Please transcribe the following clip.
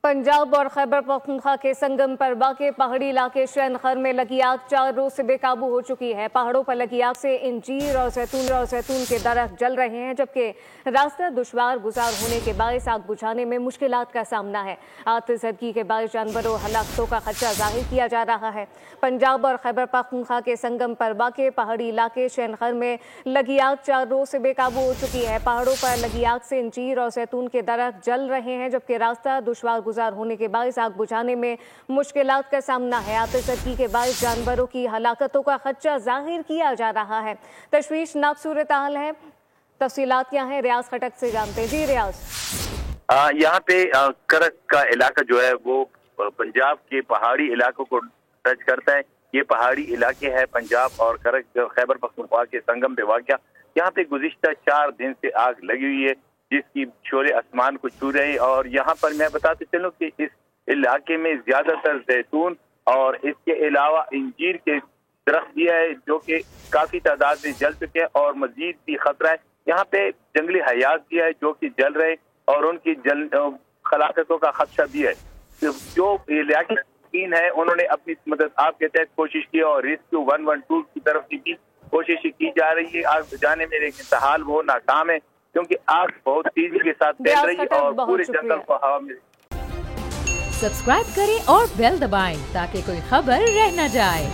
पंजाब और खैबर पख्तूनख्वा के संगम पर वाक़े पहाड़ी इलाके शैनखर में लगी आग 4 रोज से बेकाबू हो चुकी है। पहाड़ों पर लगी आग से इंजीर और जैतून के दरख्त जल रहे हैं, जबकि रास्ता दुश्वार गुजार होने के बायस आग बुझाने में मुश्किलात का सामना है। आतिशबाजी के बायस जानवरों हलाकतों का खदशा जाहिर किया जा रहा है। पंजाब और खैबर पख्तूनख्वा के संगम पर वाक़े पहाड़ी इलाके शैनखर में लगी आग 4 रोज से बेकाबू हो चुकी है। पहाड़ों पर लगी आग से इंजीर और जैतून के दरख्त जल रहे हैं, जबकि रास्ता दुश्वार गुजार होने के बायस आग बुझाने में मुश्किलात का सामना है। आतिशबाजी के बायस जानवरों की हलाकतों का खदशा जाहिर किया जा रहा है। तशवीशनाक सूरत हाल है। तफसीलात क्या है, रियाज खटक से जानते हैं। जी रियाज। यहाँ पे करक का इलाका जो है वो पंजाब के पहाड़ी इलाकों को टच करता है। ये पहाड़ी इलाके हैं पंजाब और करक खैबर पख्तूनख्वा के संगम पे वाक़या। यहाँ पे गुज़िश्ता 4 दिन से आग लगी हुई है, जिसकी शोले आसमान को छू रही। और यहाँ पर मैं बताते चलूँ कि इस इलाके में ज्यादातर जैतून और इसके अलावा इंजीर के दरख्त भी है, जो कि काफी तादाद में जल चुके हैं और मजीद भी खतरा है। यहाँ पे जंगली हयात भी है जो कि जल रहे और उनकी खलाकतों का खदशा भी है। जो इलाके है उन्होंने अपनी मदद आपके तहत कोशिश की और रेस्क्यू 112 की तरफ से भी कोशिश की जा रही है आग बुझाने में, लेकिन फिलहाल वो नाकाम है क्योंकि आग बहुत तेजी के साथ फैल रही है और पूरे जंगल को हवा में। सब्सक्राइब करें और बेल दबाएं ताकि कोई खबर रह न जाए।